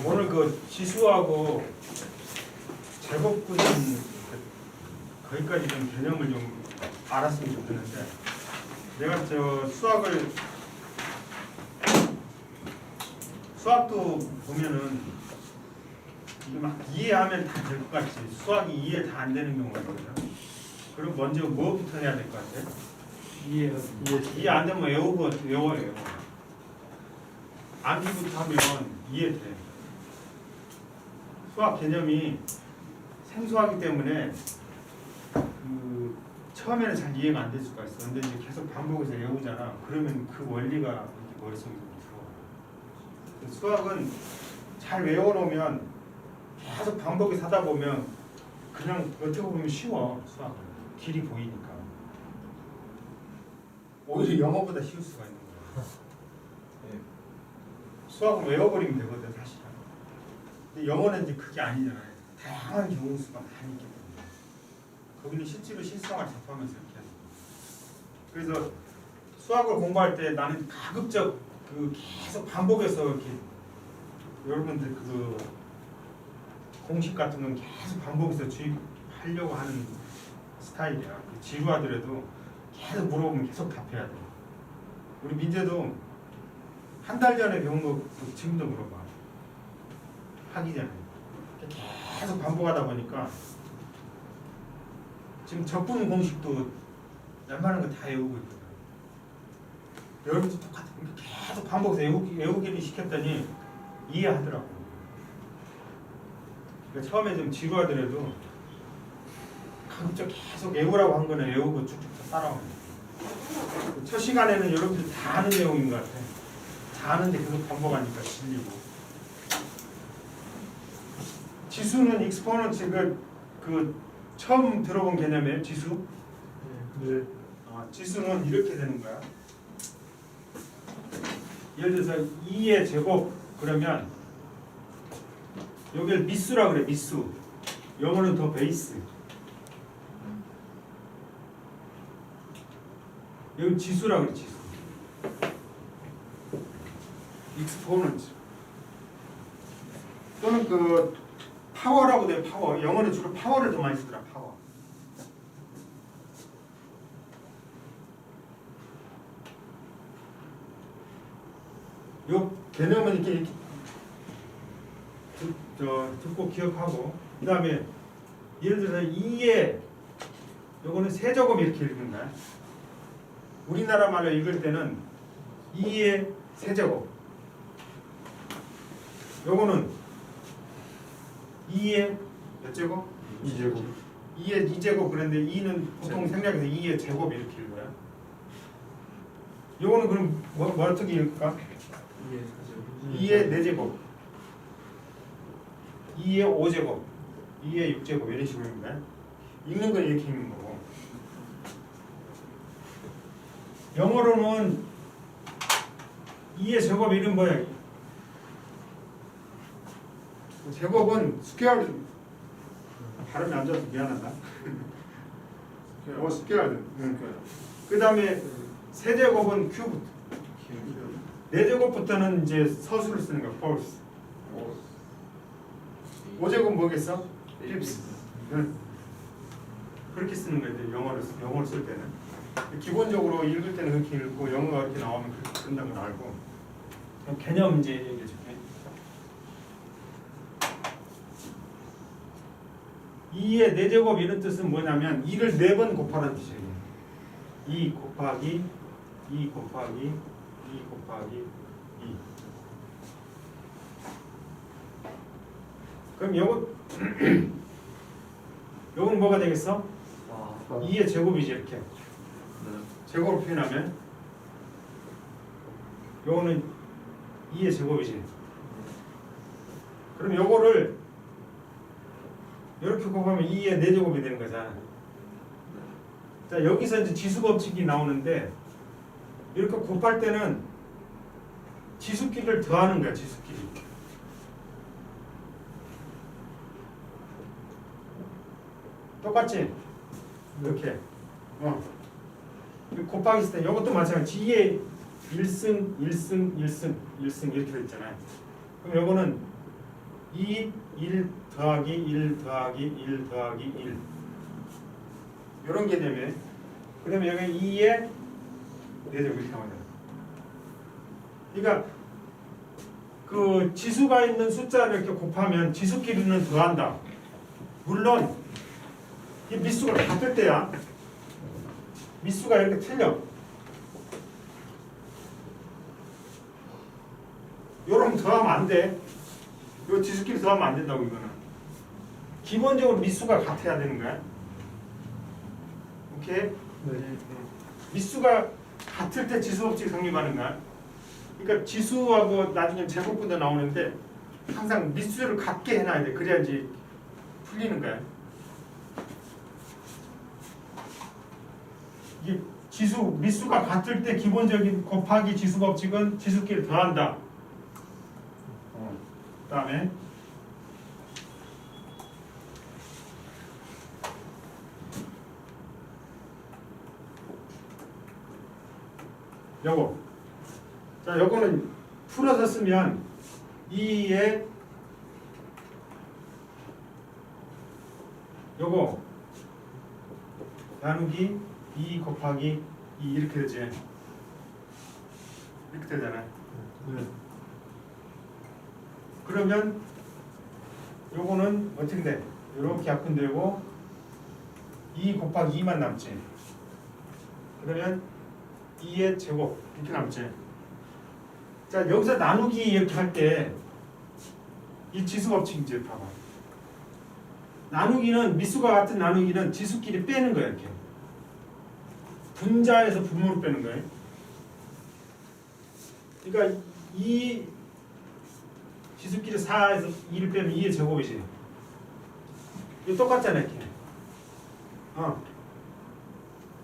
오늘 그 지수하고 제곱근 거기까지 좀 개념을 좀 알았으면 좋겠는데, 내가 저 수학도 보면은 이게 막 이해하면 다 될 것 같지, 수학이 이해 다 안 되는 경우가 있거든요. 그럼 먼저 뭐부터 해야 될 것 같아? 이해 안 되면 외워요. 암기부터 하면 이해돼. 수학 개념이 생소하기 때문에 처음에는 잘 이해가 안 될 수가 있어. 근데 이제 계속 반복해서 외우잖아. 그러면 그 원리가 이렇게 머릿속에 들어와. 수학은 잘 외워놓으면 계속 반복해서 하다 보면 그냥 어떻게 보면 쉬워. 수학은 길이 보이니까. 오히려 영어보다 쉬울 수가 있는 거야. 수학은 외워버리면 되거든 사실은. 근데 영어는 이제 그게 아니잖아요. 다양한 경우 수가 많이 있기 때문에 거기는 실제로 실생활 접하면서 이렇게 하는 거예요. 그래서 수학을 공부할 때 나는 가급적 계속 반복해서 이렇게 여러분들 그 공식 같은 건 계속 반복해서 주입하려고 하는 스타일이야. 지루하더라도 계속 물어보면 계속 답해야 돼. 우리 민재도 한 달 전에 배운 거 지금도 물어봐. 하기 전에 계속 반복하다 보니까 지금 적분 공식도 웬만한 거 다 외우고 있거든. 여러분도 똑같은 계속 반복해서 외우기를 시켰더니 이해하더라고. 그러니까 처음에 좀 지루하더라도 가급적 계속 외우라고 한 거는 외우고 쭉쭉 따라오는 거야. 첫 시간에는 여러분들 다 아는 내용인 것 같아. 다 아는데 계속 반복하니까 질리고. 지수는 익스포넌트 그 처음 들어본 개념이에요. 지수? 네. 지수는 이렇게 되는 거야. 예를 들어서 2의 제곱 그러면 여기를 미수라 그래. 미수. 영어는 더 베이스. 여기 지수라 그래. 지수. 익스포넌트. 또는 그 파워라고 돼. 파워. 영어는 주로 파워를 더 많이 쓰더라. 파워. 요 개념은 이렇게 듣고 기억하고, 그 다음에 예를 들어서 2의 요거는 세제곱 이렇게 읽는 거야. 우리나라 말로 읽을 때는 2의 세제곱. 요거는 2의 몇 제곱? 2제곱. 2의 2제곱 그런데 2는 보통 생략해서 2의 제곱 이렇게 읽어요. 요거는 그럼 뭐 어떻게 읽을까? 2의 4제곱, 2의 5제곱, 2의 6제곱 이런 식으로 읽는 거야. 읽는 건 이렇게 읽는 거고. 영어로는 2의 제곱 이름 뭐야? 제곱은 스퀘어드. 발음이 안 좋아서 미안하다. 스퀘어드. 그 다음에 세제곱은 큐브. 4제곱부터는 이제 서술을 쓰는 거야. 폴스. 5제곱 뭐겠어? 핍스. 그렇게 쓰는 거야. 이제 영어를 쓸 때는. 기본적으로 읽을 때는 그렇게 읽고 영어가 이렇게 나오면 그렇게 쓴다는 걸 알고. 개념 이제 얘기해 줄게. 2의 4제곱 이런 뜻은 뭐냐면 2를 4번 곱하라는 뜻이에요. 2 곱하기 2 곱하기 2 곱하기 2. 그럼 요건 뭐가 되겠어? 2의 제곱이지 이렇게. 제곱으로 표현하면 요거는 2의 제곱이지. 그럼 요거를 이렇게 곱하면 2의 4제곱이 되는 거잖아. 자, 여기서 이제 지수 법칙이 나오는데 이렇게 곱할 때는 지수끼리를 더하는 거야. 지수끼리. 똑같지? 이렇게. 곱하기 있을 때 이것도 마찬가지. G의 1승, 1승, 1승, 1승 이렇게 됐잖아요. 그럼 이거는 2, 1 더하기 1 더하기 1 더하기 1 이런 개념이에요. 그러면 여기 2에 4제곱 이렇게 나오잖아요. 그러니까 그 지수가 있는 숫자를 이렇게 곱하면 지수끼리는 더한다. 물론 이 미수가 같을 때야. 미수가 이렇게 틀려. 요런 더하면 안 돼. 요 지수끼리 더하면 안 된다고 이거는. 기본적으로 미수가 같아야 되는 거야. 오케이? 네. 미수가 같을 때 지수 법칙이 성립하는 거야. 그러니까 지수하고 나중에 제곱분도 나오는데 항상 미수를 같게 해놔야 돼. 그래야지 풀리는 거야. 이게 미수가 같을 때 기본적인 곱하기 지수 법칙은 지수끼리 더한다. 그다음에 요거. 자, 요거는 풀어서 쓰면 2에 요거 나누기 2 곱하기 2 이렇게 되지. 이렇게 되잖아. 네. 그러면 요거는 어떻게 돼? 이렇게 약분되고 2 곱하기 2만 남지. 그러면 2의 제곱 이렇게 남지. 자, 여기서 나누기 이렇게 할 때 이 지수 법칙 이제 봐봐. 나누기는 미수가 같은 나누기는 지수끼리 빼는 거야. 이렇게 분자에서 분모를 빼는 거예요. 그러니까 이 지수끼리 4에서 2를 빼면 2의 제곱이지. 이거 똑같잖아 이렇게.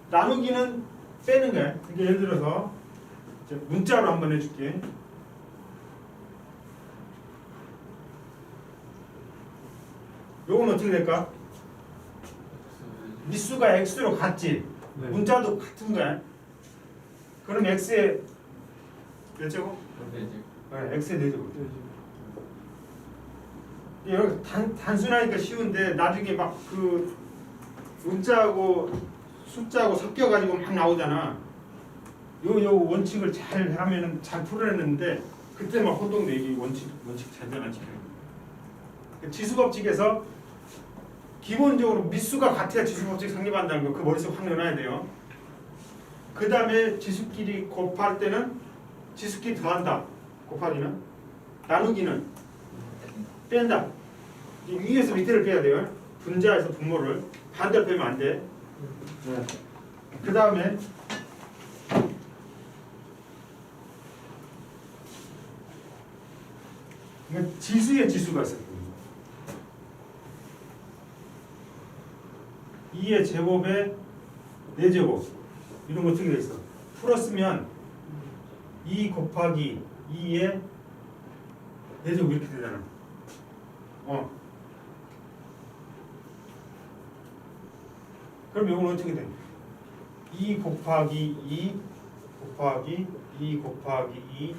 나누기는 빼는 거야. 그러니까 예를 들어서 이제 문자로 한번 해줄게. 요건 어떻게 될까? 미수가 x로 같지. 네. 문자도 같은 거야. 그럼 x의 몇 제곱? 네, x의 4제곱. 여기 단순하니까 쉬운데 나중에 막 그 문자하고 숫자하고 섞여가지고 막 나오잖아. 요 원칙을 잘 하면은 잘 풀어내는데 그때 막 혼동돼. 이게 원칙 제대로 안 지켜요. 지수 법칙에서 기본적으로 미수가 같아야 지수 법칙 성립한다는 거 그 머릿속에 확 넣어놔야 돼요. 그 다음에 지수끼리 곱할 때는 지수끼리 더한다. 곱하기는 나누기는 뺀다. 이 위에서 밑에를 빼야 돼요. 분자에서 분모를 반대로 빼면 안 돼. 네. 그 다음에 지수의 지수가 있어요. 2의 제곱에 4제곱 이런 거 어떻게 돼 있어? 풀었으면 2 곱하기 2의 4제곱 이렇게 되잖아. 그럼 이건 어떻게 돼? 2 곱하기 2 곱하기 2 곱하기 2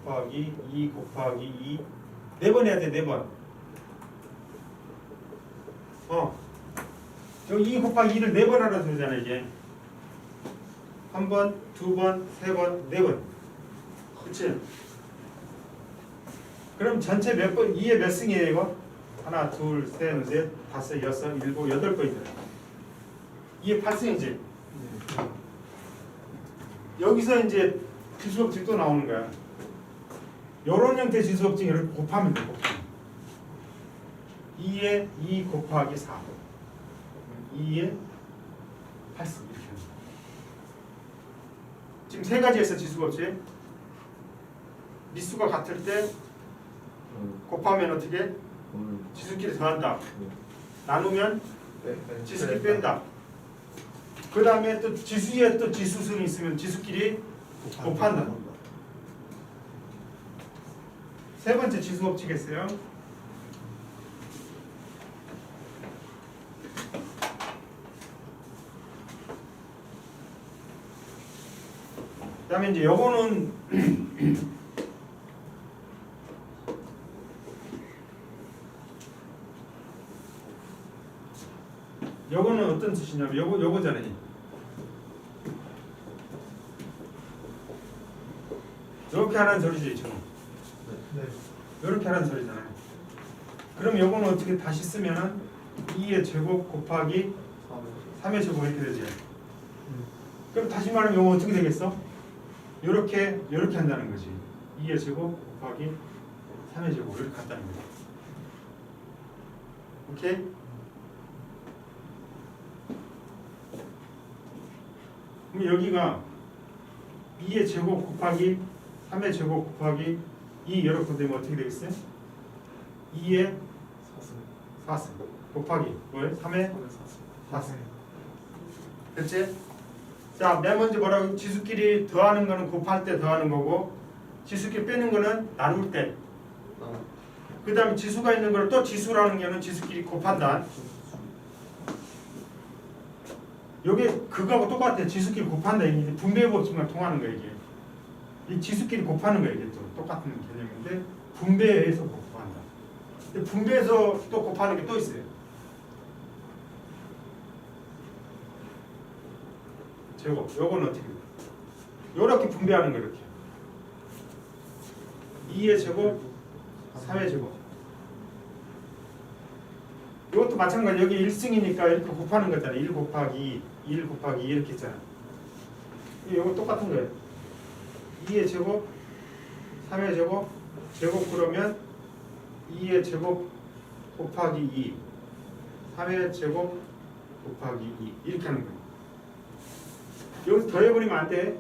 곱하기 2 곱하기 2 4번 해야 돼. 4번. 여기 2 곱하기 2를 4번 하라 소리잖아 이제. 1번, 2번, 3번, 4번. 그치? 그럼 전체 몇 번, 2의 몇 승이에요 이거? 하나, 둘, 셋, 넷, 다섯, 여섯, 일곱, 8번이잖아. 2의 8승이지. 여기서 이제 지수법칙 또 나오는 거야. 이런 형태의 지수법칙 이렇게 곱하면 돼. 2에 2 곱하기 4 2에 8승 이렇게. 지금 세 가지 했어 지수법칙. 미수가 같을 때 곱하면 어떻게? 지수끼리 더한다. 나누면 지수끼리 뺀다. 그 다음에 또 지수에 또 지수승이 있으면 지수끼리 곱한다. 세 번째 지수법칙 했어요. 그 다음에 이제 요거는 요거는 어떤 뜻이냐면 요거잖아요. 이렇게 하라는 소리지 지금. 네. 이렇게 하라는 소리잖아요. 그럼 요거는 어떻게 다시 쓰면은 2의 제곱 곱하기 3의 제곱 이렇게 되지. 그럼 다시 말하면 요거 어떻게 되겠어? 요렇게 한다는 거지. 2의 제곱 곱하기 3의 제곱 이렇게 한다는 거지. 오케이? 그럼 여기가 2의 제곱 곱하기 3의 제곱 곱하기 2 이렇게 되면 어떻게 되겠어요? 2의 4승 곱하기 뭐예요? 3의 4승. 그치? 자, 맨 먼저 뭐라고? 지수끼리 더하는 거는 곱할 때 더하는 거고 지수끼리 빼는 거는 나눌 때. 그 다음에 지수가 있는 걸 또 지수라는 게는 지수끼리 곱한다. 요게 그거하고 똑같아. 지수끼리 곱한다. 이게 분배 법칙만 통하는 거야 이게. 이 지수끼리 곱하는 거야 이게 또 똑같은 개념인데 분배해서 곱한다. 근데 분배해서 또 곱하는 게 또 있어요. 제곱. 요거는 어떻게 돼? 요렇게 분배하는 거 이렇게. 2의 제곱, 3의 제곱. 이것도 마찬가지. 여기 1승이니까 이렇게 곱하는 거잖아. 1 곱하기 1 곱하기 2 이렇게 있잖아. 이거 똑같은 거예요. 2의 제곱, 3의 제곱, 제곱 그러면 2의 제곱 곱하기 2, 3의 제곱 곱하기 2 이렇게 하는 거예요. 여기서 더해버리면 안 돼.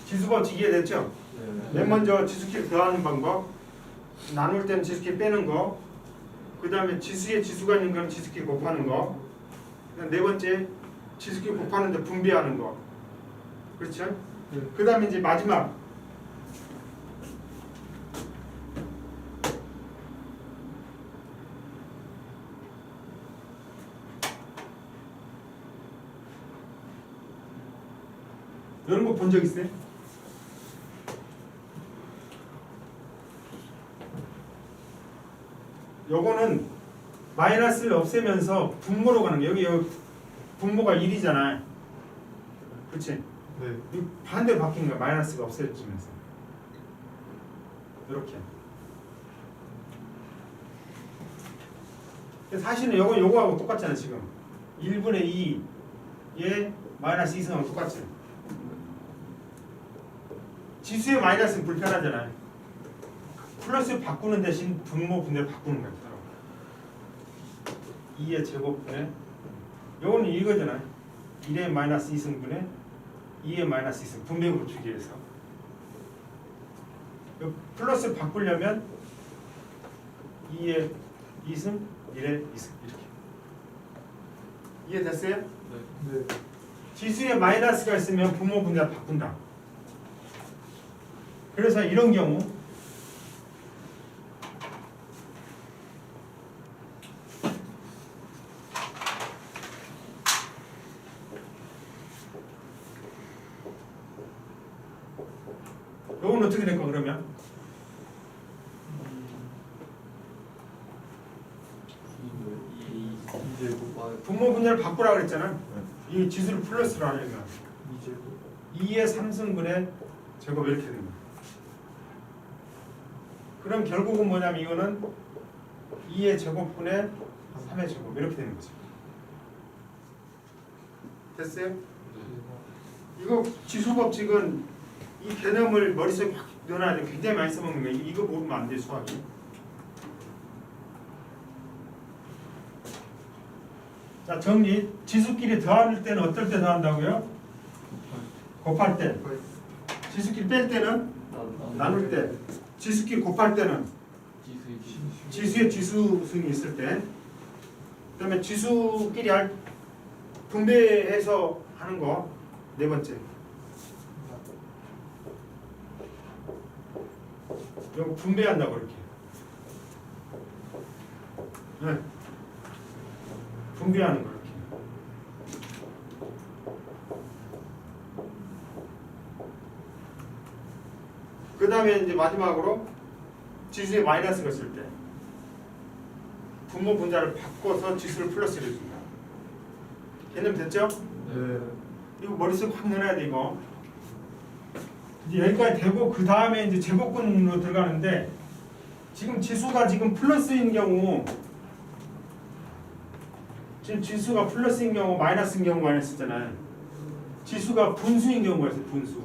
지수법칙 이해됐죠? 맨 먼저 지수끼리 더하는 방법, 나눌 때는 지수끼리 빼는 거, 그 다음에 지수에 지수가 있는 건 지수끼리 곱하는 거, 네 번째 지수끼리 곱하는데 분배하는 거, 그렇죠? 그 다음에 이제 마지막 이런 거 본 적 있어요? 요거는 마이너스를 없애면서 분모로 가는 거예요. 여기 분모가 1이잖아요. 그렇지? 네. 반대로 바뀐 거야. 마이너스가 없어지면서 이렇게. 사실은 요거하고 똑같잖아. 지금 1분의 2에 마이너스 2승하고 똑같지. 지수의 마이너스는 불편하잖아요. 플러스 바꾸는 대신 분모 분모를 바꾸는 거야. 2의 제곱분의 요거는 이거잖아요. 1의 마이너스 2승분의 2의 마이너스 2승 분배로 주기 위해서 플러스 바꾸려면 2의 2승 1의 2승 이렇게. 이해됐어요? 네. 지수에 마이너스가 있으면 분모 분모를 바꾼다. 그래서 이런 경우 요건 어떻게 될까 그러면? 분모 분모를 바꾸라 그랬잖아. 이 지수를 플러스로 하려면 2의 3승분의 제곱 이렇게 되는 거야. 그럼 결국은 뭐냐면 이거는 2의 제곱분의 3의 제곱 이렇게 되는 거죠. 됐어요? 이거 지수 법칙은 이 개념을 머릿속에 확 넣어놔야 돼. 굉장히 많이 써먹는 거야. 이거 모르면 안 돼, 수학이. 자, 정리. 지수끼리 더할 때는 어떨 때 더한다고요? 곱할 때. 지수끼리 뺄 때는 나눌 때. 지수끼리 곱할 때는 지수에 지수승이 있을 때. 그 다음에 지수끼리 분배해서 하는 거. 네 번째. 이거 분배한다고 이렇게. 네. 분배하는 거 이렇게. 그 다음에 이제 마지막으로 지수에 마이너스가 있을 때 분모 분자를 바꿔서 지수를 플러스를 해준다. 개념 됐죠? 네. 이거 머릿속에 확 넣어야 돼 이거. 이제 여기까지 되고 그 다음에 이제 제곱근으로 들어가는데 지금 지수가 지금 플러스인 경우 지금 지수가 플러스인 경우 마이너스인 경우 마이너스잖아요. 지수가 분수인 경우가 있어요. 분수.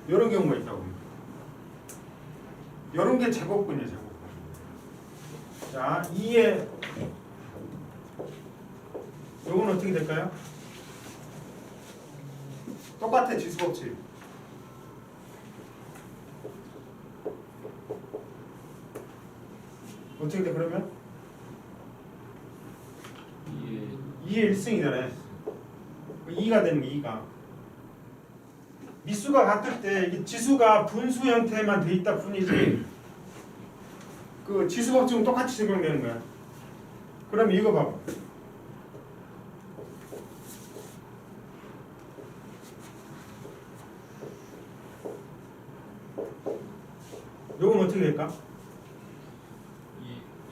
이런 경우가 있다고. 이런 게 제곱근이에요. 제곱근. 자, 2에 요건 어떻게 될까요? 똑같아. 지수 법칙. 어떻게 돼 그러면? 2의 1승이잖아요. 2가 되는 게 2가. 미수가 같을 때 이게 지수가 분수 형태만 돼 있다 뿐이지 그 지수 법칙은 똑같이 적용되는 거야. 그럼 이거 봐봐. 요건 어떻게 될까?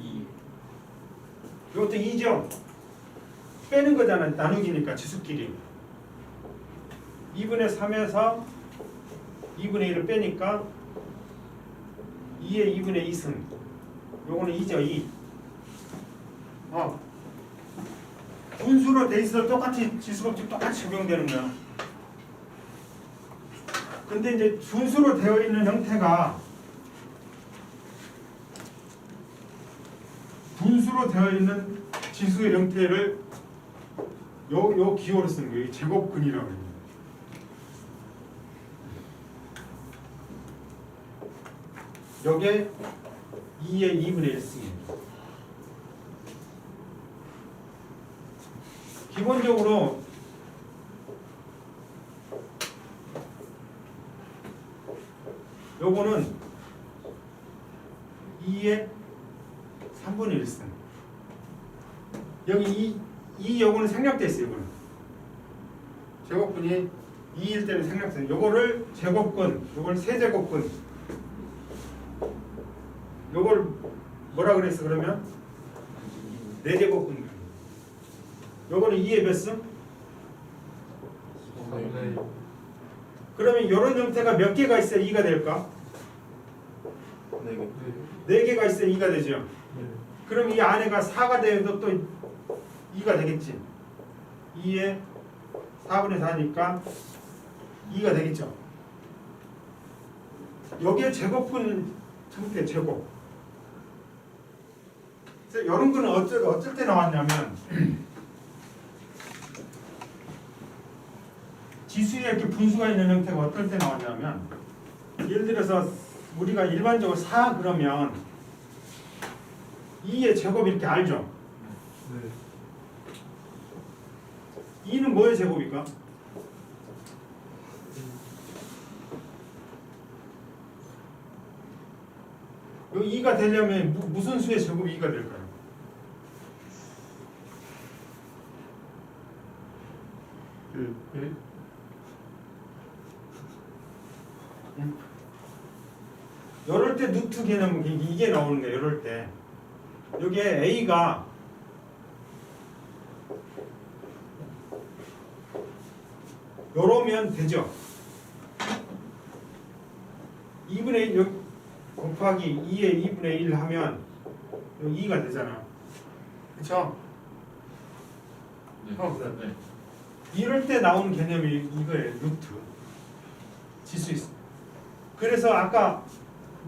2. 이것도 2죠? 빼는 거잖아. 나누기니까 지수끼리 2분의 3에서 2분의 1을 빼니까 2의 2분의 2승. 요거는 2죠. 2. 분수로 돼 있어도 똑같이 지수법칙 똑같이 적용되는 거야. 근데 이제 분수로 되어 있는 형태가 분수로 되어 있는 지수의 형태를 요 기호로 쓰는 거예요. 제곱근이라고 해요. 요게 2의 2분의 1승이에요. 기본적으로 요거는 2의 3분의 1승. 여기 이 요거는 생략돼 있어요. 요거는 제곱근이 2일 때는 생략돼. 요거를 제곱근, 요걸 세제곱근. 요걸 뭐라 그랬어 그러면? 4제곱근. 요거는 2의 몇 승? 네. 그러면 이런 형태가 몇 개가 있어야 2가 될까? 4개가 있어야 2가 되죠. 네. 그럼 이 안에가 4가 돼도 또 2가 되겠지. 2의 4분의 4니까 2가 되겠죠. 여기에 제곱근 형태 제곱. 그래서 이런 거는 어쩔 때 나왔냐면 지수에 이렇게 분수가 있는 형태가 어떨 때 나왔냐면 예를 들어서 우리가 일반적으로 4 그러면 2의 제곱 이렇게 알죠? 네. 2는 뭐의 제곱일까? 여기 2가 되려면 무슨 수의 제곱이 2가 될까요? 이럴 때 루트 개념은 이게 나오는 거예요. 이럴 때 여기에 A가 요러면 되죠. 2분의 1 곱하기 2의 2분의 1 하면 여기 2가 되잖아. 그쵸? 네. 이럴 때 나오는 개념이 이거예요. 루트. 지수 있어. 그래서 아까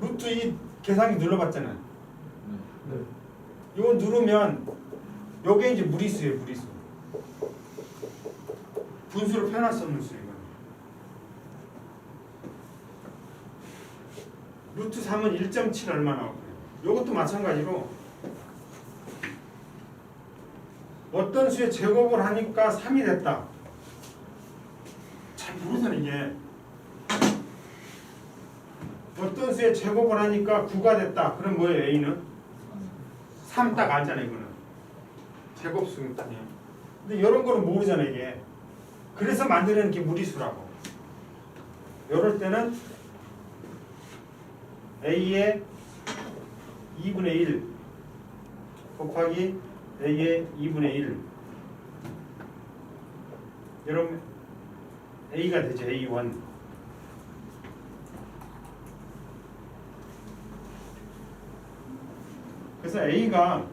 루트 이 계산기 눌러봤잖아요. 네. 이거 누르면 요게 이제 무리수예요. 무리수. 분수로 표현할 수 없는 수 이거. 루트 3은 1.7 얼마 나오고요. 요것도 마찬가지로 어떤 수의 제곱을 하니까 3이 됐다. 잘 모르잖아 이게. 어떤 수의 제곱을 하니까 9가 됐다. 그럼 뭐예요? A는? 3 딱 알잖아 이거는. 제곱수니까요. 근데 이런 거는 모르잖아 이게. 그래서 만드는 게 무리수라고. 이럴 때는 A의 2분의 1 곱하기 A의 2분의 1 여러분 A가 되죠. A1 그래서 A가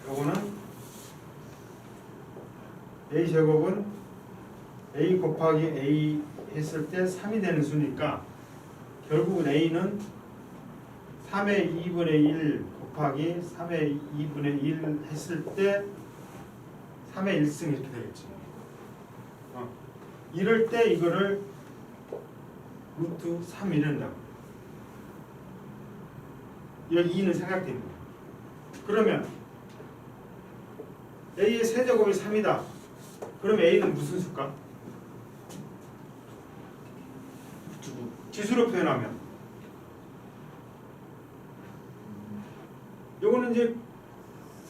요거는 A 제곱은 A 곱하기 A 했을 때 3이 되는 수니까 결국은 A는 3의 2분의 1 곱하기 3의 2분의 1 했을 때 3의 1승 이렇게 되겠지. 이럴 때 이거를 루트 3 이런다고. 여기 2는 생략됩니다. 그러면 A의 세제곱이 3이다. 그럼 A는 무슨 수일까? 지수로 표현하면 요거는 이제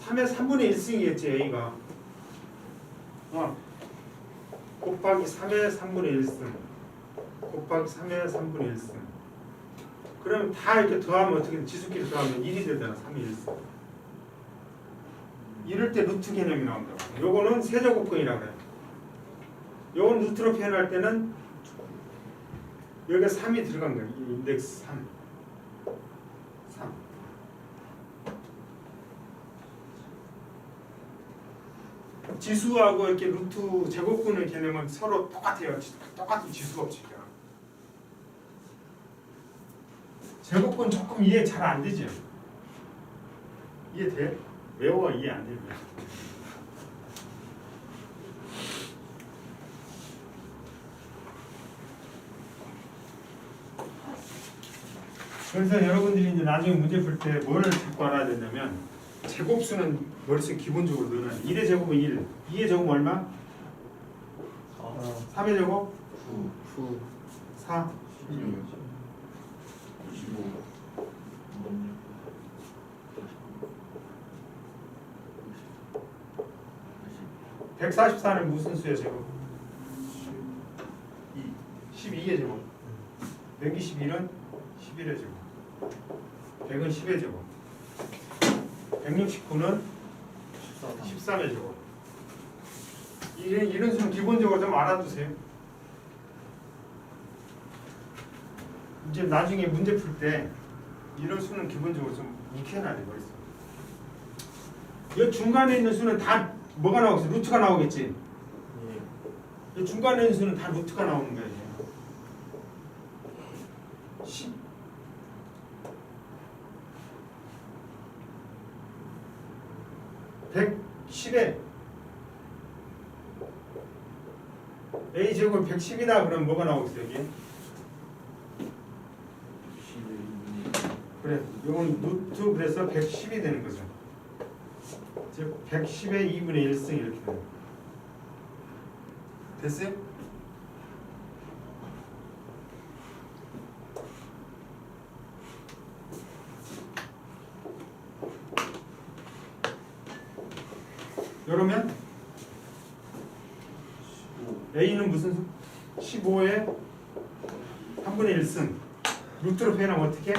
3의 3분의 1승이겠지 A가 곱하기 3의 3분의 1승 곱하기 3의 3분의 1승 그러면 다 이렇게 더하면 어떻게 지수끼리 더하면 1이 되잖아. 3의 1승 이럴 때 루트 개념이 나온다고. 요거는 세제곱근이라고 해요. 요건 루트로 표현할 때는 여기가 3이 들어간 거예요. 인덱스 3 지수하고 이렇게 루트 제곱근의 개념은 서로 똑같아요. 똑같은 지수 법칙이야. 제곱근 조금 이해 잘 안 되죠? 이해돼? 외워 이해 안 되면. 그래서 여러분들이 이제 나중에 문제 풀 때 뭐를 듣고 알아야 되냐면 제곱수는 머릿속에 기본적으로 넣어놔요. 1의 제곱은 1, 2의 제곱은 얼마? 3의 제곱? 4, 144는 무슨 수의 제곱? 12의 제곱. 명기 11은 11의 제곱. 100은 10의 제곱. 169는 13의 제곱. 이런 수는 기본적으로 좀 알아두세요. 이제 나중에 문제 풀 때 이런 수는 기본적으로 좀 익혀놔야 돼. 머릿속에. 이 중간에 있는 수는 다 뭐가 나오겠어? 루트가 나오겠지. 이 중간에 있는 수는 다 루트가 나오는 거야. 10 110에 A 제곱 110이다 그러면 뭐가 나오겠어 여기? 그래, 이건 루트 그래서 110이 되는 거죠. 즉 110의 2분의 1승 이렇게 돼요. 됐어요? 그러면 A는 무슨 수? 15의 3분의 1승 루트로 표현하면 어떻게?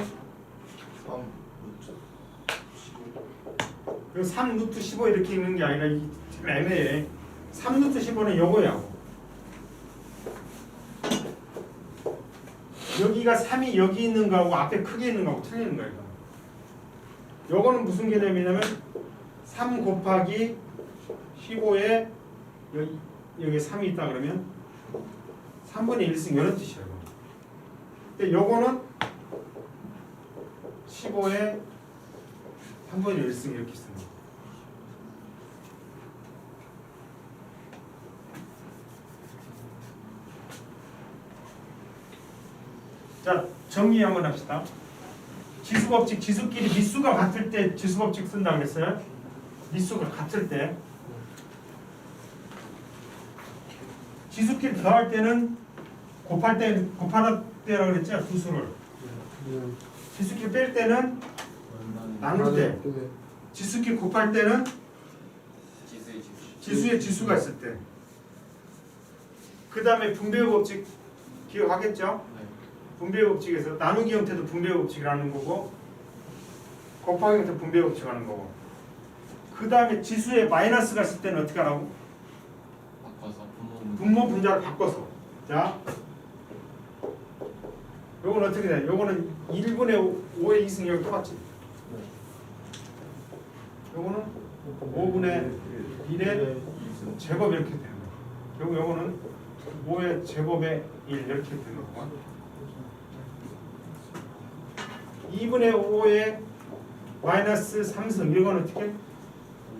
3 루트 15 이렇게 있는 게 아니라 이게 참 애매해. 3 루트 15는 요거야. 여기가 3이 여기 있는 거하고 앞에 크게 있는 거하고 틀리는 거야. 요거는 무슨 개념이냐면 3 곱하기 15에 여기 3이 있다 그러면 3분의 1승 이런 뜻이야. 근데 요거는 15에 3분의 1승 이렇게 쓰는 거야. 자, 정리 한번 합시다. 지수법칙, 지수끼리 밑수가 같을 때 지수법칙 쓴다 그랬어요? 밑수가 같을 때 지수끼리 더할 때는 곱할 때라고 그랬죠? 두 수를. 지수끼리 뺄 때는 나눌 때. 지수끼리 곱할 때는 지수의 지수. 지수에 지수가 있을 때. 그 다음에 분배의 법칙 기억하겠죠? 네. 분배의 법칙에서 나누기 형태도 분배의 법칙이라는 거고 곱하기 형태 분배의 법칙이라는 거고 그 다음에 지수에 마이너스가 있을 때는 어떻게 하라고? 바꿔서 분모 분모 분자를 바꿔서 자 요건 어떻게 돼? 요거는 1분의 5의 2승이랑 똑같지? 요거는 5분의 1의 제곱 이렇게 되는 거야. 요거는 5의 제곱의 1 이렇게 되는 거고 2분의 5의 마이너스 3승 이건 어떻게?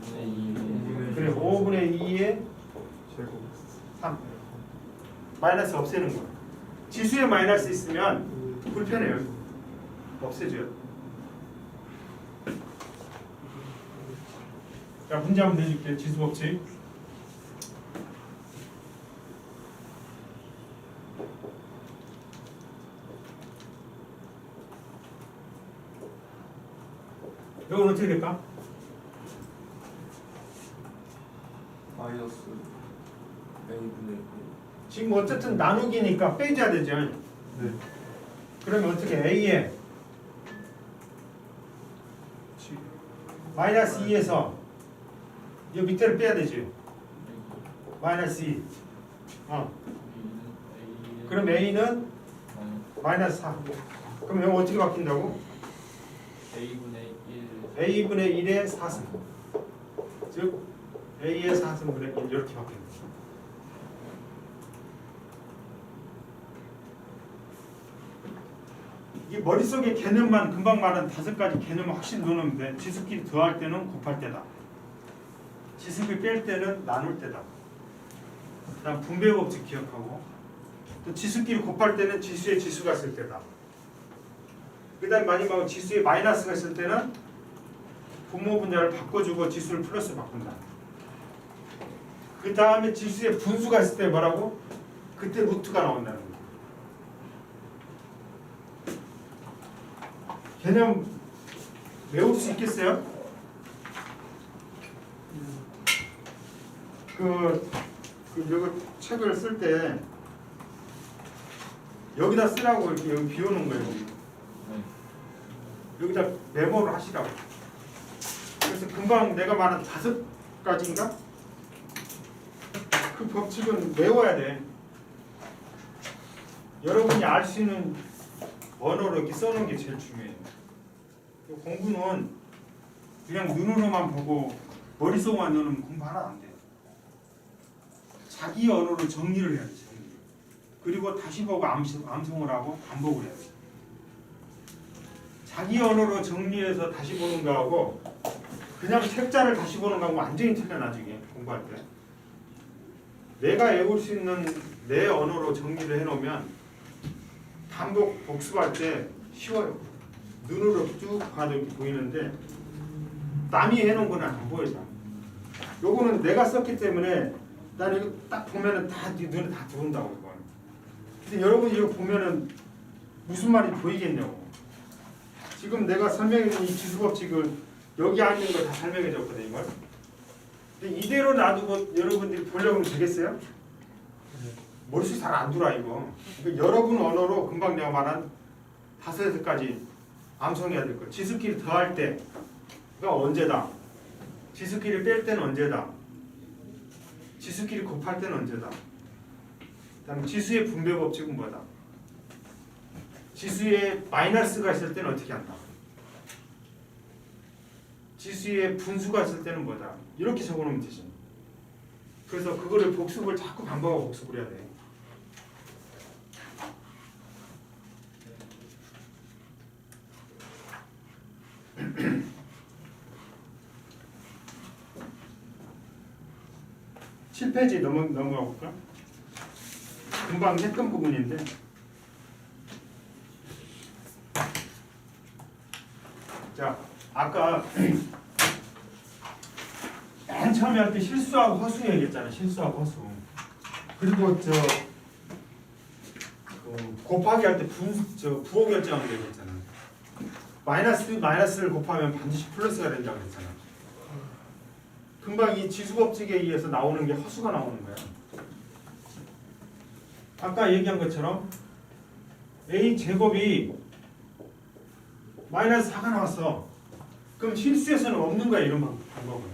5분의 2. 그래 5분의 2의 3 마이너스 없애는 거야. 지수에 마이너스 있으면 불편해요. 없애줘요. 자 문제 한번 내줄게. 지수 법칙. 이건 어떻게 될까? 마이너스 A분의 1. 지금 어쨌든 나누기니까 빼줘야 되죠. 네. 그러면 어떻게 A에 마이너스 2에서 이 밑에를 빼야 되지. 마이너스 2. 그럼 A는 마이너스 4. 그럼 이거 어떻게 바뀐다고? A분의 1. A분의 1의 4승. 즉 A의 4승분의 1 이렇게 바뀐다. 이 머릿속에 개념만 금방 말한 5가지 개념을 확실히 넣으면 돼. 지수끼리 더할 때는 곱할 때다. 지수끼리 뺄 때는 나눌 때다. 그 다음 분배 법칙 기억하고 또 지수끼리 곱할 때는 지수에 지수가 있을 때다. 그 다음 마지막으로 지수에 마이너스가 있을 때는 분모 분자를 바꿔주고 지수를 플러스 바꾼다. 그 다음에 지수에 분수가 있을 때 뭐라고? 그때 루트가 나온다는 거야. 개념 외울 수 있겠어요? 이거 책을 쓸 때 여기다 쓰라고 이렇게 여기 비워놓은 거예요. 네. 여기다 메모를 하시라고. 그래서 금방 내가 말한 5가지인가? 그 법칙은 외워야 돼. 여러분이 알 수 있는 언어로 이렇게 써놓은 게 제일 중요해요. 공부는 그냥 눈으로만 보고 머릿속만 넣으면 공부 하나 안 돼요. 자기 언어로 정리를 해야 돼. 정리. 그리고 다시 보고 암송을 하고 반복을 해야 돼. 자기 언어로 정리해서 다시 보는 거하고 그냥 책자를 다시 보는 거하고 완전히 틀려. 나중에 공부할 때 내가 외울 수 있는 내 언어로 정리를 해놓으면 반복 복습할 때 쉬워요. 눈으로 쭉 봐도 이렇게 보이는데 남이 해놓은 거는 안 보여요. 요거는 내가 썼기 때문에 나는 이거 딱 보면은 다 네 눈에 다 들어온다고 이거. 근데 여러분이 이거 보면은 무슨 말이 보이겠냐고. 지금 내가 설명해준 이 지수법칙을 여기 앉는 거 다 설명해줬거든 이걸. 근데 이대로 놔두고 여러분들이 보려고 하면 되겠어요? 머릿속에 잘 안 들어와 이거. 그러니까 여러분 언어로 금방 내가 말한 5가지 암송해야 될 거예요. 지수끼리 더할 때가 언제다. 지수끼리 뺄 때는 언제다. 지수끼리 곱할 때는 언제다. 그다음에 지수의 분배 법칙은 뭐다. 지수에 마이너스가 있을 때는 어떻게 한다. 지수에 분수가 있을 때는 뭐다. 이렇게 적어놓으면 되지. 그래서 그거를 복습을 자꾸 반복하고 복습을 해야 돼. (7페이지) 넘어가 볼까? 금방 했던 부분인데 자 아까 맨 처음에 할 때 실수하고 허수 얘기했잖아. 실수하고 허수. 그리고 곱하기 할 때 부호 결정하는 거 얘기했잖아. 마이너스를 곱하면 반드시 플러스가 된다고 그랬잖아. 금방 이 지수법칙에 의해서 나오는 게 허수가 나오는 거야. 아까 얘기한 것처럼 a 제곱이 마이너스 4가 나왔어. 그럼 실수에서는 없는 거야, 이런 방법은.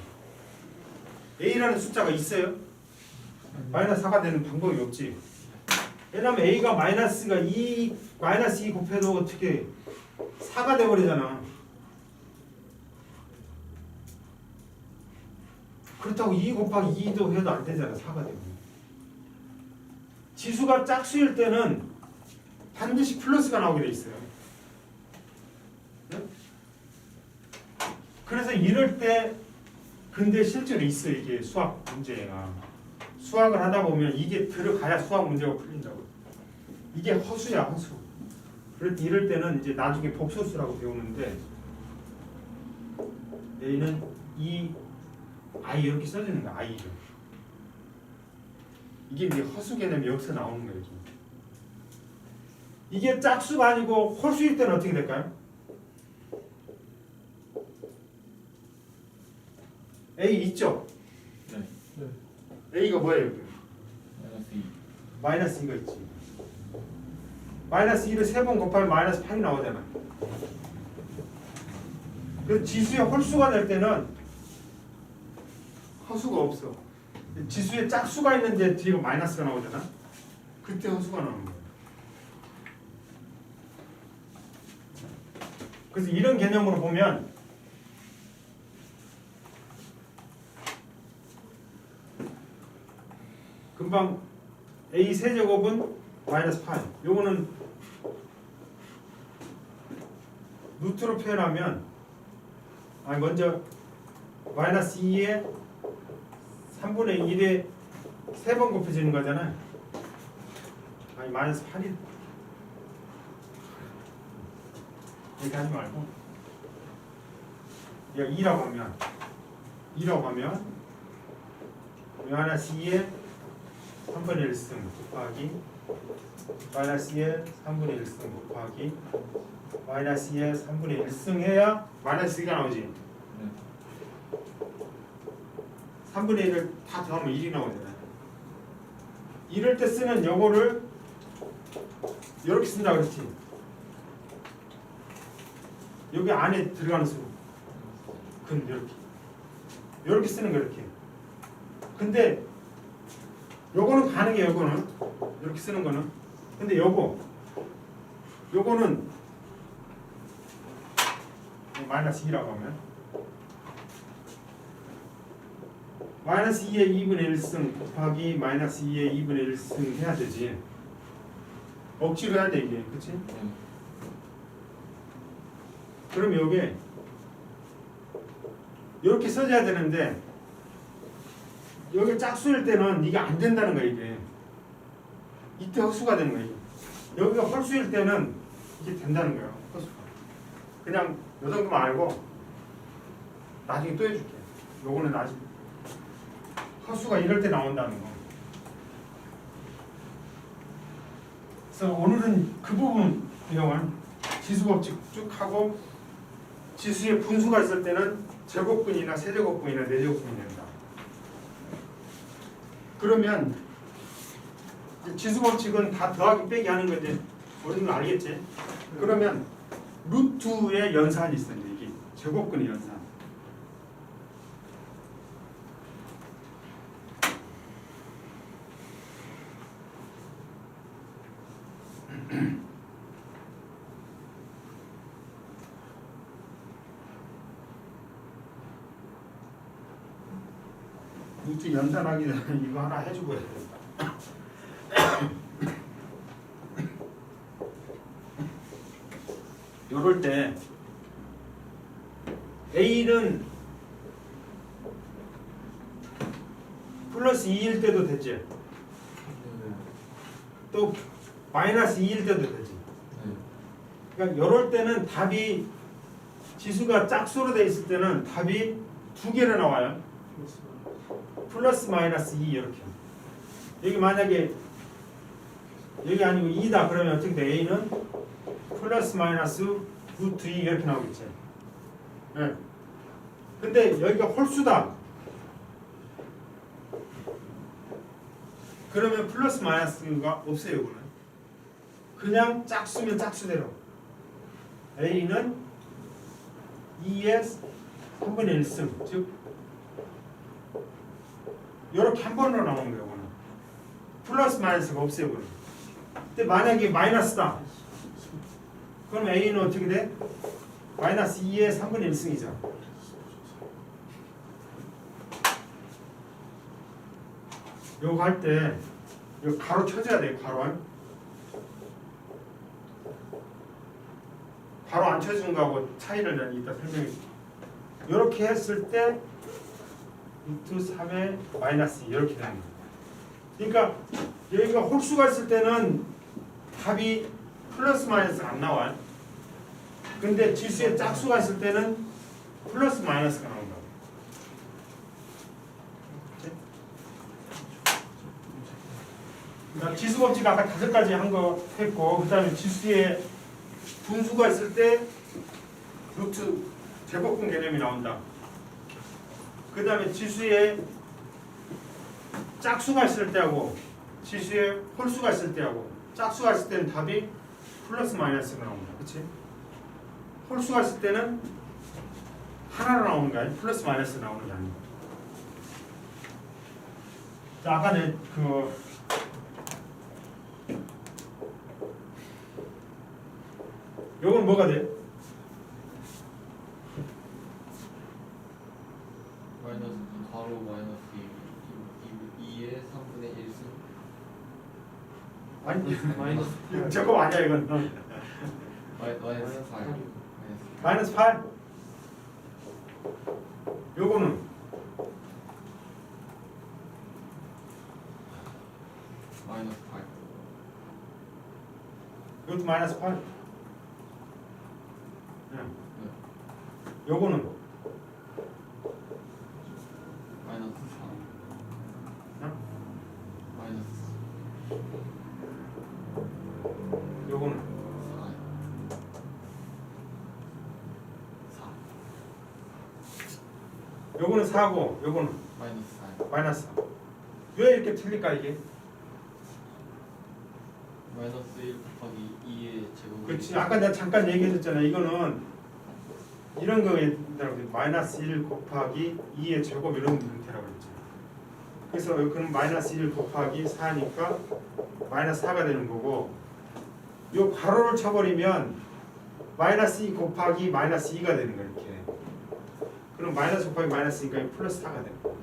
a라는 숫자가 있어요? 마이너스 4가 되는 방법이 없지. 왜냐면 a가 마이너스 2 곱해도 어떻게 4가 돼버리잖아. 그렇다고 2 곱하기 2도 해도 안 되잖아. 4가 되고. 지수가 짝수일 때는 반드시 플러스가 나오게 돼 있어요. 네? 그래서 이럴 때 근데 실제로 있어, 이게 수학 문제가. 수학을 하다 보면 이게 들어가야 수학 문제가 풀린다고. 이게 허수야, 허수. 이럴 때는 이제 나중에 복소수라고 배우는데 A는 I 이렇게 써주는 거야. I를. 이게 이제 허수 개념이 여기서 나오는 거예요. 지금. 이게 짝수가 아니고 홀수일 때는 어떻게 될까요? A 있죠? 네. A가 뭐예요? 마이너스 2. 마이너스 2가 있지. 마이너스 2를 3번 곱하면 마이너스 8이 나오잖아. 그래서 지수의 홀수가 될 때는 허수가 없어. 지수에 짝수가 있는데 뒤에 마이너스가 나오잖아. 그때 허수가 나오는 거야. 그래서 이런 개념으로 보면 금방 a 세제곱은 마이너스 8. 요거는 루트로 표현하면 먼저 마이너스 2에 3분의 1에 3번 곱해지는 거잖아요. 마이너스 8이 이렇게 하지 말고 2라고 하면 마이너스 2에 3분의 1승 곱하기 마이너스 2에 3분의 1승 곱하기 마이너스 2에 3분의 1승 해야 마이너스 2가 나오지. 네. 3분의 1을 다 더하면 1이 나오잖아요. 이럴 때 쓰는 요거를 이렇게 쓴다 그랬지. 여기 안에 들어가는 수. 근 이렇게 쓰는 거 이렇게. 근데 요거는 가능해. 요거는 이렇게 쓰는 거는. 근데 요거는 마이너스 2라고 하면 마이너스 2의 2분의 1승 곱하기 마이너스 2의 2분의 1승 해야 되지. 억지로 해야 돼 이게. 그치? 네. 그럼 요게 이렇게 써줘야 되는데 여기 짝수일 때는 이게 안 된다는 거야. 이게 이때 허수가 되는 거야. 이게. 여기가 홀수일 때는 이게 된다는 거야. 허수가. 그냥 요 정도만 알고 나중에 또 해줄게. 요거는 아직 허수가 이럴 때 나온다는 거. 그래서 오늘은 그 부분 이용한 지수법칙 쭉 하고 지수의 분수가 있을 때는 제곱근이나 세제곱근이나 네제곱근이 된다. 그러면 지수법칙은 다 더하기 빼기 하는 건데 어느 건 알겠지? 그러면 루트의 연산이 있어요. 이게 제곱근의 연산. 루트 연산하기 전에 이거 하나 해주고 해야 돼. 요럴 때 A는 플러스 2일 때도 되지. 또 마이너스 2일 때도 되지. 그러니까 요럴 때는 답이 지수가 짝수로 돼 있을 때는 답이 두 개로 나와요. 플러스 마이너스 2 이렇게. 여기 만약에 여기 아니고 2다 그러면 어떻게 돼? A는 플러스 마이너스 루트 2 이렇게 나오겠지. 네. 근데 여기가 홀수다. 그러면 플러스 마이너스가 없어요. 이거는 그냥 짝수면 짝수대로 a는 2의 3분의 1승 즉 이렇게 한 번으로 나오는 거예요. 이거는 플러스 마이너스가 없어요. 이거는. 근데 만약에 마이너스다 그럼 a는 어떻게 돼? 마이너스 2의 3분의 1승이죠. 요거 할 때 이거 가로 쳐줘야 돼요. 가로 안 쳐주는 거하고 차이를 이따 설명해 줄게요. 이렇게 했을 때 루트 3의 마이너스 2 이렇게 되는 거예요. 그러니까 여기가 홀수가 있을 때는 답이 플러스 마이너스가 안 나와요. 근데 지수에 짝수가 있을 때는 플러스 마이너스가 나온다. 그러니까 지수 법칙 아까 5가지 한 거 했고 그 다음에 지수에 분수가 있을 때 루트 제곱근 개념이 나온다. 그 다음에 지수에 짝수가 있을 때하고 지수에 홀수가 있을 때하고 짝수가 있을 때는 답이 플러스 마이너스가 나온다. 그치? 홀수가 있을 때는 하나로 나오는 게 아니고 플러스 마이너스 나오는 게 아니고. 자, 아까 요건 뭐가 돼? 마이너스 가로 마이너스 2의 3분의 1승. 아니 마이너스 제곱 아니야 이건. 마이너스 8. 마이너스 8. 요거는 마이너스 8. 이것도 마이너스 8. 요거는 마이너스 4. 마이너스 요거는 4. 요거는 4고 요거는 마이너스 4. 마이너스 4. 왜 이렇게 틀릴까 이게? 마이너스 1 곱하기 2의 제곱. 그렇지. 아까 내가 잠깐 얘기했었잖아. 이거는 이런 거에 마이너스 1 곱하기 2의 제곱 이런 형태라고 그랬죠. 그래서 그럼 마이너스 1 곱하기 4니까 마이너스 4가 되는 거고 요 가로를 쳐버리면 마이너스 2 곱하기 마이너스 2가 되는 거야 이렇게. 그럼 마이너스 곱하기 마이너스 2가 플러스 4가 되는 거야.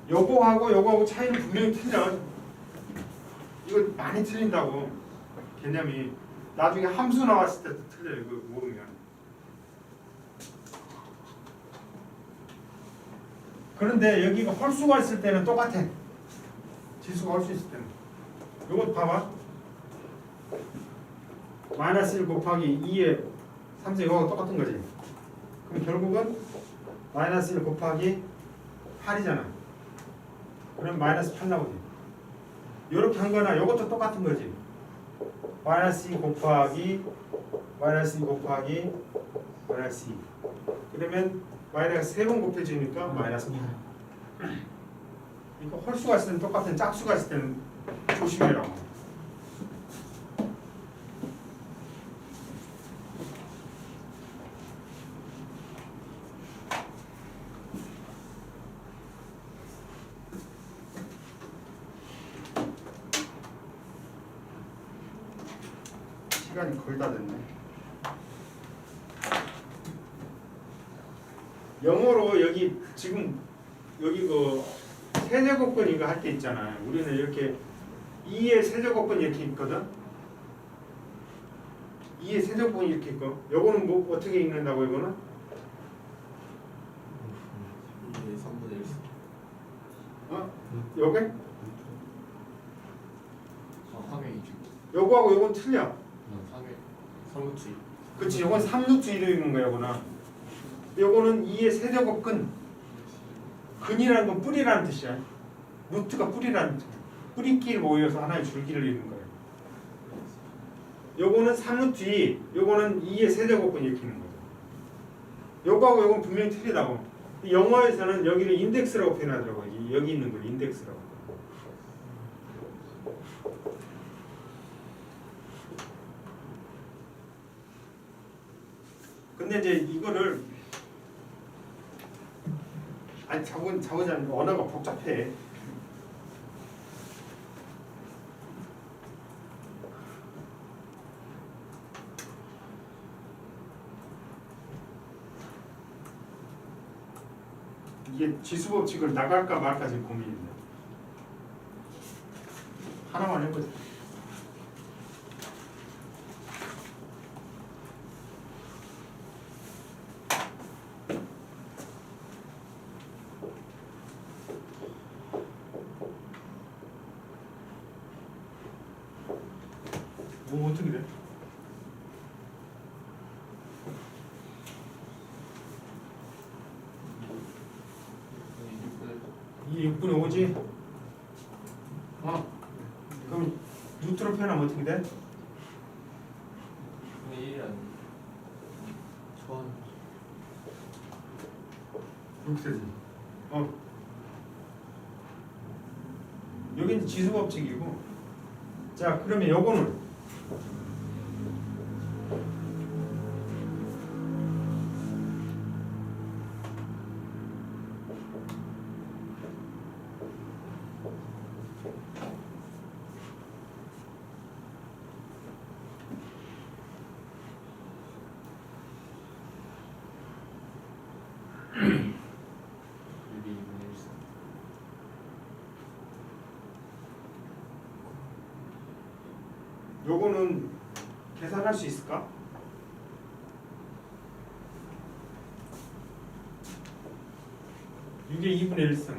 요거하고 차이는 분명히 틀려. 이거 많이 틀린다고. 개념이 나중에 함수 나왔을 때도 틀려요. 이거 모르면. 그런데 여기가 홀수가 있을 때는 똑같아. 지수가 홀수 있을 때는. 요거 봐봐. 마이너스 1 곱하기 2의 3세 이거하고 똑같은 거지. 그럼 결국은 마이너스 1 곱하기 8이잖아. 그럼 마이너스 8 나오지. 요렇게 한 거나 요것도 똑같은 거지. 마이너스 2 곱하기 마이너스 2 곱하기 마이너스 2. 그러면 마이너스 3번 곱해지니까 마이너스 8. 그러니까 홀수가 있을 때는 똑같은 짝수가 있을 때는 조심해라. 시간이 거의 다 됐네. 영어로 여기 지금 여기 그 세제곱근 이거 할 때 있잖아요. 우리는 이렇게 2의 세제곱근 이렇게 있거든. 2의 세제곱근 이렇게 있고, 요거는 뭐 어떻게 읽는다고 이거는? 2의 3분의 1승. 어? 요게? 함행이죠. 요거하고 요건 틀려. 3회. 3루트 2. 그치, 요건 3루트 2로 읽는 거야, 요거는. 요거는 2의 세제곱근. 근이라는 건 뿌리라는 뜻이야. 루트가 뿌리라는 뜻이야. 뿌리끼리 모여서 하나의 줄기를 이루는 거예요. 요거는 3루트 2, 요거는 2의 세제곱근 이렇게 있는 거죠. 요거하고 요건 분명히 틀리다고. 영어에서는 여기를 인덱스라고 표현하더라고요. 여기 있는 걸 인덱스라고. 근데 이제 이거를 아니 자고자는 언어가 복잡해. 이게 지수 법칙을 나갈까 말까 지금 고민입니다. 하나만 해보자. 뭐 어떻게 돼? 이 6분의 5지? 그럼 루트로 표현하면 어떻게 돼? 6분의 1이 아니 전 이렇게 되지. 여기는 지수 법칙이고, 자 그러면 요거는 여기 2분의 1 3. 요거는 계산할 수 있을까? 이게 2분의 1승.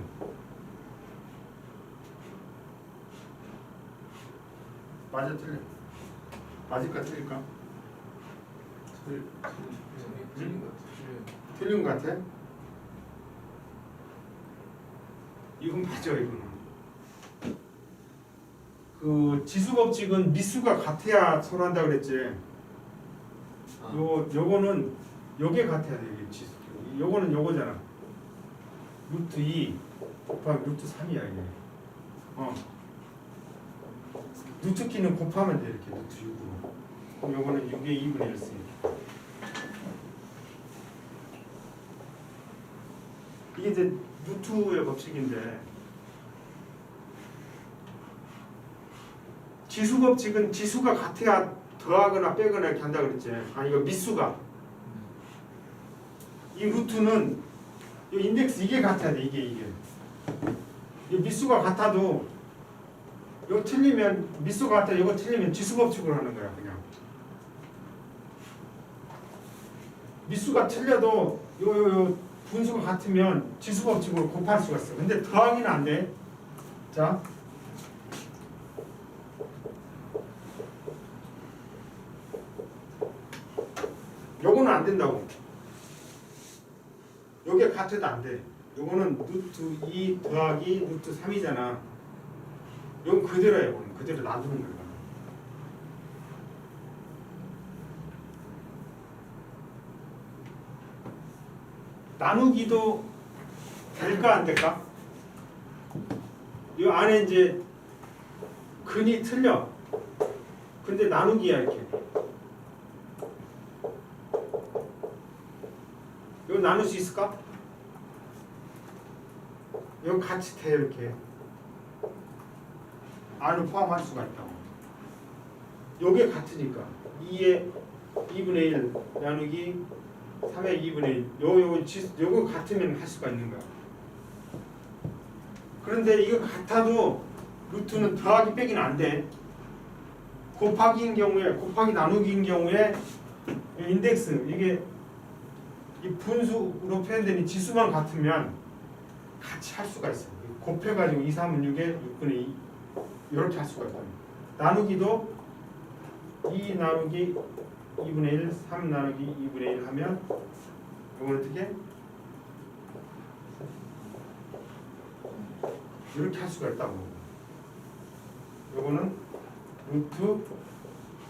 맞아 틀려? 맞을까 틀릴까? 틀린 것 같아. 틀린 것 같아? 이건 맞아 이거는. 그 지수 법칙은 미수가 같아야 서로 한다 그랬지. 요거는 요게 같아야 돼 이게 지수. 요거는 요거잖아. 루트 2 곱하기 루트 3이야 이게. 루트 키는 곱하면 돼 이렇게 루트 6으로. 그럼 요거는 6의 2분의 1승. 이게 이제 루트의 법칙인데, 지수 법칙은 지수가 같아야 더하거나 빼거나 이렇게 한다 그랬지. 아니 이거 미수가. 이 루트는 이 인덱스 이게 같아야 돼. 이게. 이 미수가 같아도 이거 틀리면 미수가 같아. 이거 틀리면 지수 법칙으로 하는 거야 그냥. 미수가 틀려도 요 분수가 같으면 지수 법칙으로 곱할 수가 있어. 근데 더하기는 안 돼. 자. 요거는 안 된다고. 요게 같아도 안 돼. 요거는 루트 2 더하기 루트 3이잖아. 요건 그대로야. 요거는 그대로 놔두는 거야. 나누기도 될까 안 될까? 이 안에 이제 근이 틀려. 근데 나누기야 이렇게. 이거 나눌 수 있을까? 이거 같이 돼 이렇게. 안을 포함할 수가 있다고. 요게 같으니까 2의 2분의 1 나누기 3의 2분의 1 요거 같으면 할 수가 있는 거야. 그런데 이거 같아도 루트는 더하기 빼기는 안 돼. 곱하기인 경우에, 곱하기 나누기인 경우에 인덱스 이게 이 분수로 표현되는 지수만 같으면 같이 할 수가 있어. 곱해가지고 2, 3은 6에 6분의 2 이렇게 할 수가 있다. 나누기도 2 나누기 2분의 1, 3 나누기 2분의 1 하면 이걸 어떻게? 이렇게 할 수가 있다고. 이거는 루트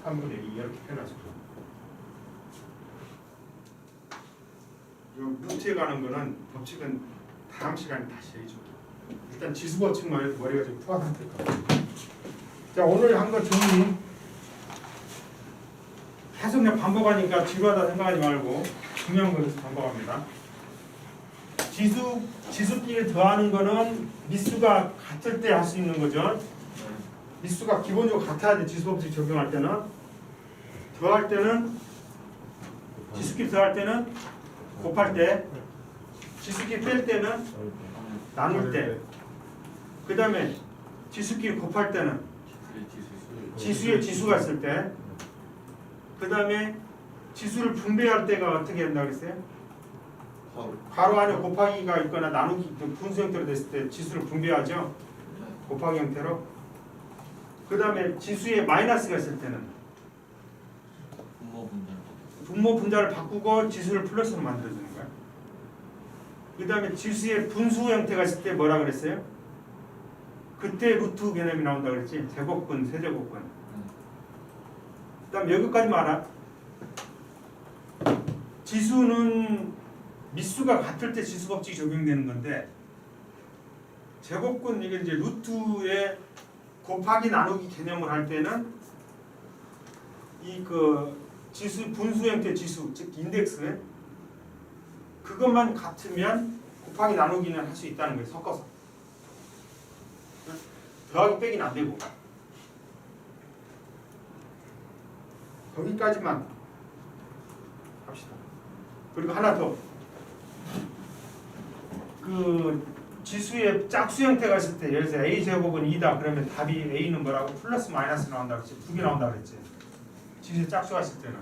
3분의 2 이렇게 표현할 수가 있고. 이 루트에 관한 거는 법칙은 다음 시간에 다시 해줘. 일단 지수 법칙만 해도 머리가 좀 푸한 상태일까. 자, 오늘 한 거 정리. 계속 그냥 반복하니까 지루하다 생각하지 말고 중요한 걸 반복합니다. 지수끼리 더하는 거는 미수가 같을 때 할 수 있는 거죠. 미수가 기본적으로 같아야 돼. 지수법칙 적용할 때는. 더할 때는 지수끼리 더할 때는 곱할 때, 지수끼리 뺄 때는 나눌 때, 그 다음에 지수끼리 곱할 때는 지수에 지수가 있을 때, 그 다음에 지수를 분배할 때가 어떻게 된다고 그랬어요? 괄호 안에 곱하기가 있거나 나누기 분수 형태로 됐을 때 지수를 분배하죠. 곱하기 형태로. 그 다음에 지수에 마이너스가 있을 때는 분모 분자를 바꾸고 지수를 플러스로 만들어주는 거야. 그 다음에 지수의 분수 형태가 있을 때 뭐라 그랬어요? 그때 루트 개념이 나온다 그랬지. 제곱근, 세제곱근. 그 다음 여기까지만 알아. 지수는 미수가 같을 때 지수법칙이 적용되는 건데, 제곱근 이게 이제 루트에 곱하기 나누기 개념을 할 때는 이 지수 분수 형태 지수 즉 인덱스 그것만 같으면 곱하기 나누기는 할 수 있다는 거예요. 섞어서 더하기 빼기는 안 되고. 거기까지만 합시다. 그리고 하나 더. 지수의 짝수 형태가 있을 때, 예를 들어서 a 제곱은 2다 그러면 답이 a는 뭐라고? 플러스 마이너스 나온다 그랬지. 두 개 나온다 그랬지. 지수의 짝수가 있을 때는.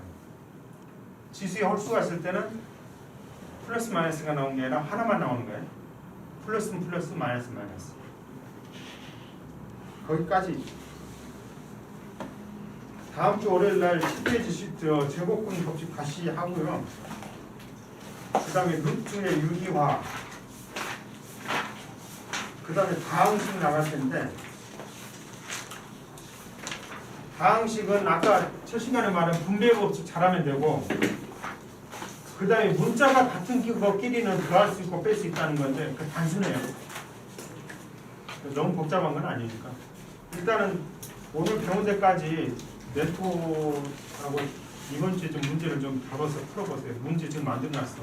지수의 홀수가 있을 때는 플러스 마이너스가 나오는 게 아니라 하나만 나오는 거예요. 플러스는 플러스, 마이너스 마이너스. 거기까지. 다음 주 월요일 날 10페이지 제곱근 법칙 다시 하고요. 그 다음에 루트의 유기화, 그 다음에 다항식 나갈 텐데, 다항식은 아까 첫 시간에 말한 분배 법칙 잘하면 되고, 그 다음에 문자가 같은 것끼리는 더할 수 있고 뺄 수 있다는 건데 그 단순해요. 너무 복잡한 건 아니니까. 일단은 오늘 배운 데까지 멘토하고 이번 주에 좀 문제를 좀 잡아서 풀어보세요. 문제 지금 만들어놨어.